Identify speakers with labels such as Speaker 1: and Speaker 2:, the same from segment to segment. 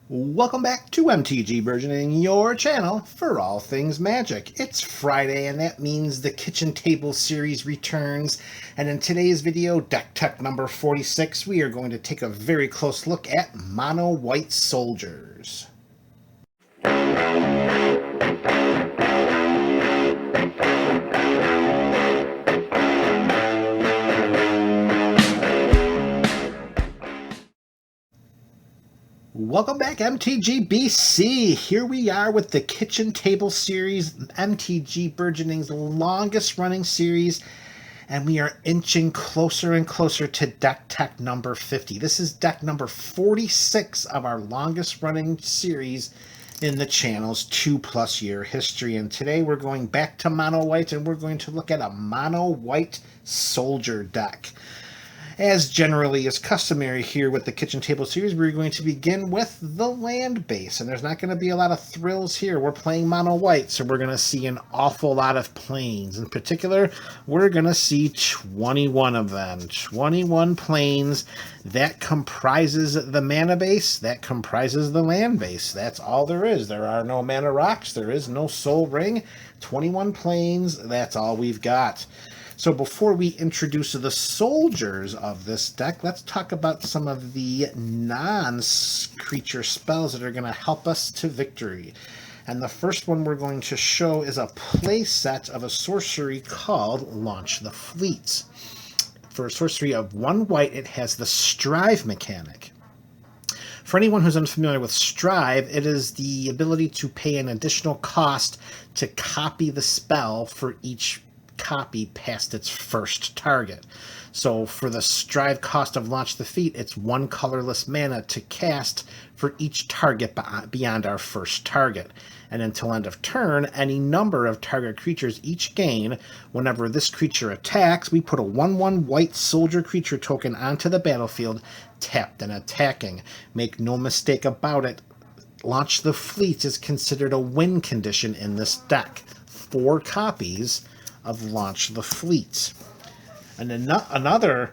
Speaker 1: Welcome back to MTG Burgeoning, your channel for all things magic. It's Friday, and that means the Kitchen Table series returns. And in today's video, Deck Tech number 46, we are going to take a very close look at Mono White Soldiers. Welcome back, MTG BC. Here we are with the Kitchen Table series, MTG Burgeoning's longest running series, and we are inching closer and closer to Deck Tech number 50. This is deck number 46 of our longest running series in the channel's 2+ year history. And today we're going back to Mono White, and we're going to look at a Mono White Soldier deck. As generally is customary here with the Kitchen Table series, we're going to begin with the land base, and there's not going to be a lot of thrills here. We're playing mono white, so we're going to see an awful lot of planes. In particular, we're going to see 21 of them. 21 planes. That comprises the mana base. That comprises the land base. That's all there is. There are no mana rocks. There is no soul ring. 21 planes. That's all we've got. So before we introduce the soldiers of this deck, let's talk about some of the non-creature spells that are going to help us to victory. And the first one we're going to show is a play set of a sorcery called Launch the Fleets. For a sorcery of 1 white, it has the Strive mechanic. For anyone who's unfamiliar with Strive, it is the ability to pay an additional cost to copy the spell for each copy past its first target. So for the Strive cost of Launch the Fleet, it's 1 colorless mana to cast for each target beyond our first target. And until end of turn, any number of target creatures each gain. Whenever this creature attacks, we put a 1/1 white soldier creature token onto the battlefield, tapped and attacking. Make no mistake about it, Launch the Fleet is considered a win condition in this deck. 4 copies of Launch the Fleet. And another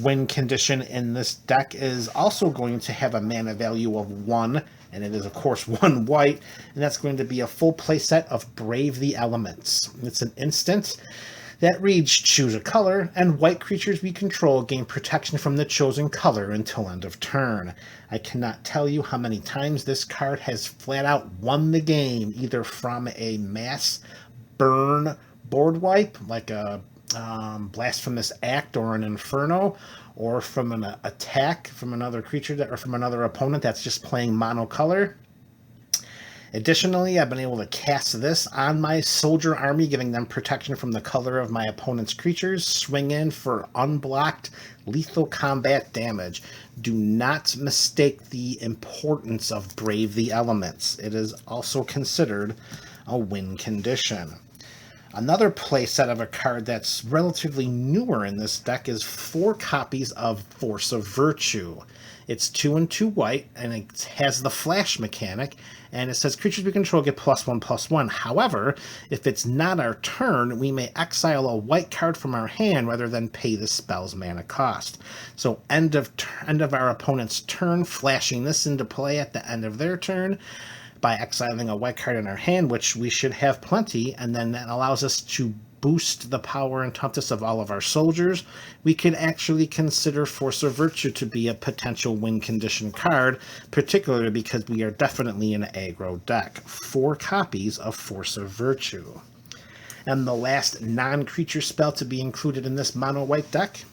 Speaker 1: win condition in this deck is also going to have a mana value of 1, and it is of course 1 white, and that's going to be a full playset of Brave the Elements. It's an instant that reads, choose a color, and white creatures we control gain protection from the chosen color until end of turn. I cannot tell you how many times this card has flat out won the game, either from a mass burn board wipe, like a Blasphemous Act or an Inferno, or from an attack from another creature or from another opponent that's just playing monocolor. Additionally, I've been able to cast this on my soldier army, giving them protection from the color of my opponent's creatures. Swing in for unblocked lethal combat damage. Do not mistake the importance of Brave the Elements. It is also considered a win condition. Another playset of a card that's relatively newer in this deck is 4 copies of Force of Virtue. It's 2 and 2 white, and it has the flash mechanic, and it says creatures we control get +1/+1. However, if it's not our turn, we may exile a white card from our hand rather than pay the spell's mana cost. So end of our opponent's turn, flashing this into play at the end of their turn by exiling a white card in our hand, which we should have plenty, and then that allows us to boost the power and toughness of all of our soldiers. We could actually consider Force of Virtue to be a potential win condition card, particularly because we are definitely an aggro deck. 4 copies of Force of Virtue. And the last non-creature spell to be included in this mono white deck,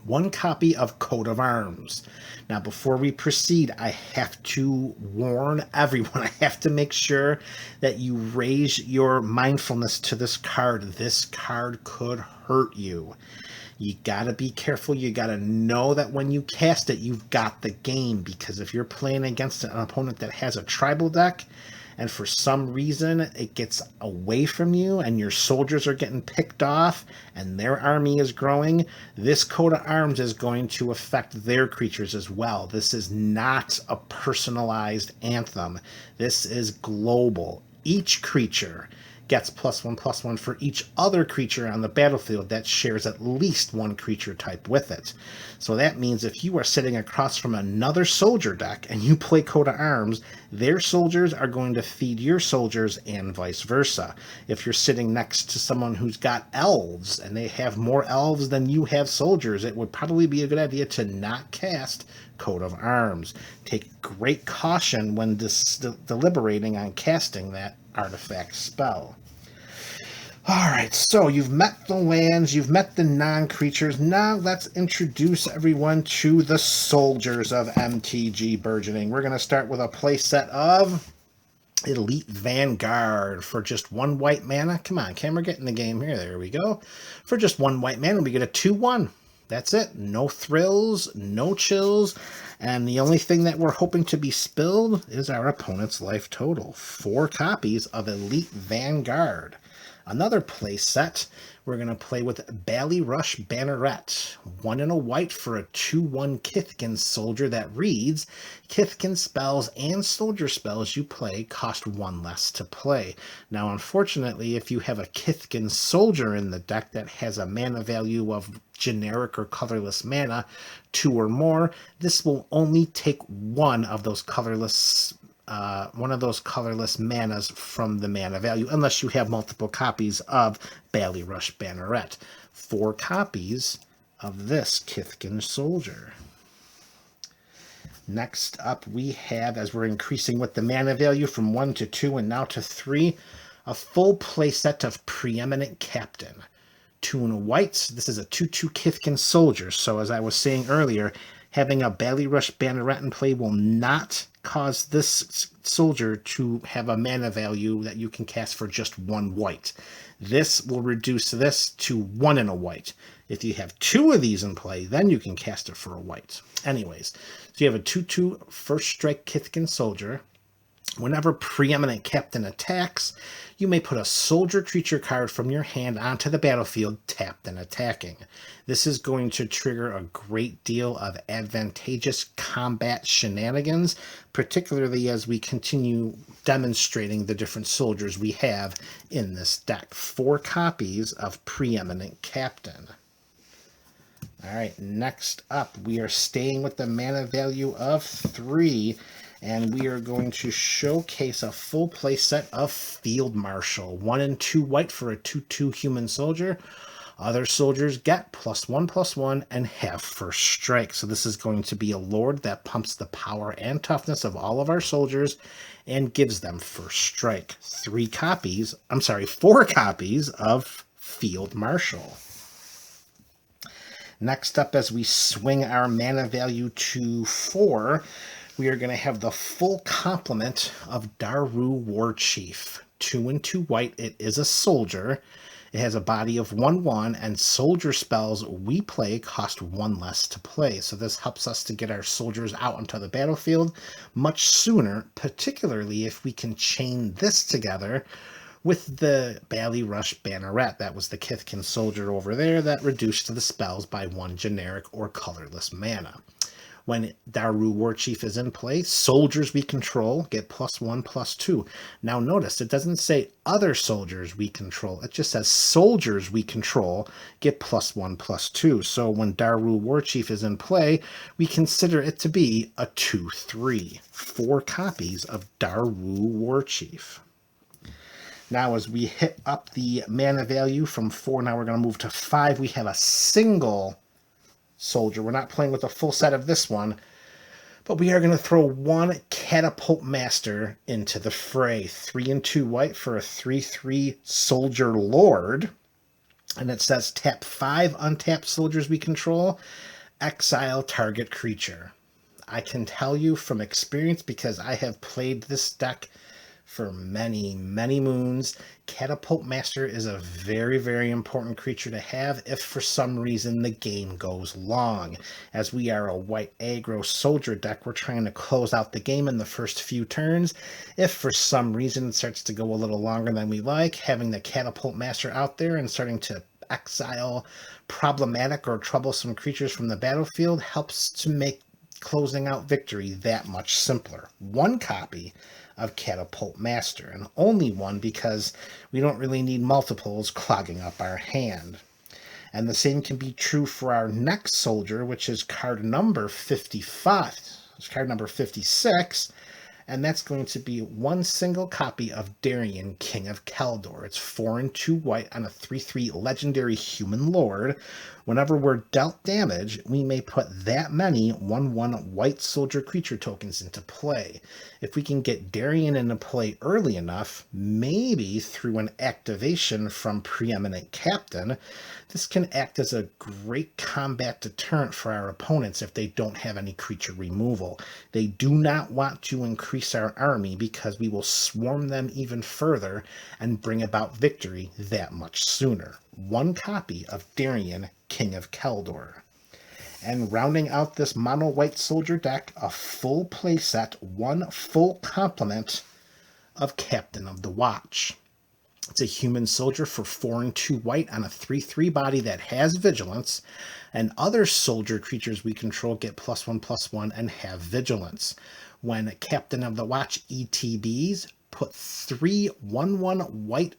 Speaker 1: 1 copy of Coat of Arms. Now, before we proceed, I have to warn everyone. I have to make sure that you raise your mindfulness to this card. This card could hurt you. You gotta be careful. You gotta know that when you cast it, you've got the game. Because if you're playing against an opponent that has a tribal deck, and for some reason it gets away from you and your soldiers are getting picked off and their army is growing, this coat of arms is going to affect their creatures as well. This is not a personalized anthem. This is global. Each creature gets +1/+1 for each other creature on the battlefield that shares at least one creature type with it. So that means if you are sitting across from another soldier deck and you play Coat of Arms, their soldiers are going to feed your soldiers and vice versa. If you're sitting next to someone who's got elves and they have more elves than you have soldiers, it would probably be a good idea to not cast Coat of Arms. Take great caution when deliberating on casting that artifact spell. Alright, so you've met the lands, you've met the non-creatures. Now let's introduce everyone to the soldiers of MTG Burgeoning. We're going to start with a playset of Elite Vanguard for just 1 white mana. Come on, camera, get in the game here. There we go. For just 1 white mana, we get a 2/1. That's it. No thrills, no chills, and the only thing that we're hoping to be spilled is our opponent's life total. 4 copies of Elite Vanguard. Another play set, we're going to play with Ballyrush Banneret. 1 and a white for a 2/1 Kithkin soldier that reads, Kithkin spells and soldier spells you play cost 1 less to play. Now, unfortunately, if you have a Kithkin soldier in the deck that has a mana value of generic or colorless mana, 2 or more, this will only take one of those colorless manas from the mana value, unless you have multiple copies of Ballyrush Banneret. 4 copies of this Kithkin soldier. Next up, we have, as we're increasing with the mana value from 1 to 2 and now to 3, a full playset of Preeminent Captain. 2 and a white. This is a 2/2 Kithkin soldier. So as I was saying earlier, having a Ballyrush Banneret in play will not cause this soldier to have a mana value that you can cast for just 1 white. This will reduce this to 1 and a white. If you have 2 of these in play, then you can cast it for a white. Anyways, so you have a 2/2 First Strike Kithkin soldier. Whenever Preeminent Captain attacks, you may put a soldier creature card from your hand onto the battlefield, tapped and attacking. This is going to trigger a great deal of advantageous combat shenanigans, particularly as we continue demonstrating the different soldiers we have in this deck. 4 copies of Preeminent Captain. Alright, next up, we are staying with the mana value of 3. And we are going to showcase a full play set of Field Marshal. 1 and 2 white for a 2/2 human soldier. Other soldiers get +1/+1 and have first strike. So this is going to be a lord that pumps the power and toughness of all of our soldiers and gives them first strike. 4 copies of Field Marshal. Next up, as we swing our mana value to 4, we are going to have the full complement of Daru War Chief. 2 and 2 white. It is a soldier. It has a body of 1/1, and soldier spells we play cost 1 less to play. So this helps us to get our soldiers out onto the battlefield much sooner, particularly if we can chain this together with the Ballyrush Banneret. That was the Kithkin soldier over there that reduced the spells by 1 generic or colorless mana. When Daru War Chief is in play, soldiers we control get +1/+2. Now notice, it doesn't say other soldiers we control. It just says soldiers we control get +1/+2. So when Daru War Chief is in play, we consider it to be a 2/3. 4 copies of Daru War Chief. Now, as we hit up the mana value from 4, now we're going to move to 5. We have a single soldier. We're not playing with a full set of this one, but we are going to throw 1 Catapult Master into the fray. 3 and 2 white for a 3/3 Soldier Lord. And it says tap 5 untapped soldiers we control, exile target creature. I can tell you from experience, because I have played this deck for many, many moons, Catapult Master is a very, very important creature to have if for some reason the game goes long. As we are a white aggro soldier deck, we're trying to close out the game in the first few turns. If for some reason it starts to go a little longer than we like, having the Catapult Master out there and starting to exile problematic or troublesome creatures from the battlefield helps to make closing out victory that much simpler. One copy of Catapult Master, and only one because we don't really need multiples clogging up our hand. And the same can be true for our next soldier, which is card number 55. It's card number 56, and that's going to be one single copy of Darien, King of Keldor. It's 4 and 2 white on a 3/3 legendary human lord. Whenever we're dealt damage, we may put that many 1/1 white soldier creature tokens into play. If we can get Darien into play early enough, maybe through an activation from Preeminent Captain, this can act as a great combat deterrent for our opponents if they don't have any creature removal. They do not want to increase our army because we will swarm them even further and bring about victory that much sooner. One copy of Darien, King of Keldor. And rounding out this mono white soldier deck, a full playset, one full complement of Captain of the Watch. It's a human soldier for 4 and 2 white on a 3/3 body that has vigilance, and other soldier creatures we control get +1/+1 and have vigilance. When Captain of the Watch ETBs, put 3 1/1 white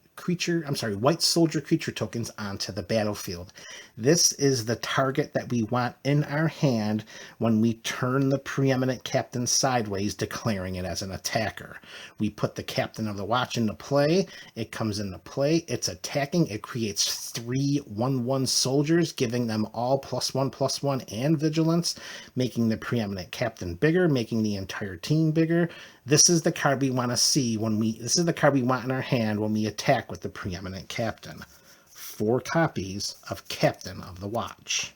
Speaker 1: soldier creature tokens onto the battlefield. This is the target that we want in our hand when we turn the Preeminent Captain sideways, declaring it as an attacker. We put the Captain of the Watch into play, it comes into play, it's attacking, it creates 3 1/1 soldiers, giving them all +1/+1 and vigilance, making the Preeminent Captain bigger, making the entire team bigger. This is the card we want to see this is the card we want in our hand when we attack with the Preeminent Captain. 4 copies of Captain of the Watch.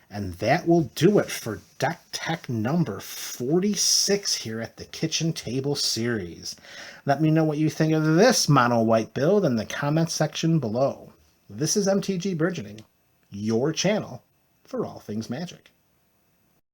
Speaker 1: And that will do it for deck tech number 46 here at the Kitchen Table Series. Let me know what you think of this mono white build in the comments section below. This is MTG Burgeoning, your channel for all things Magic.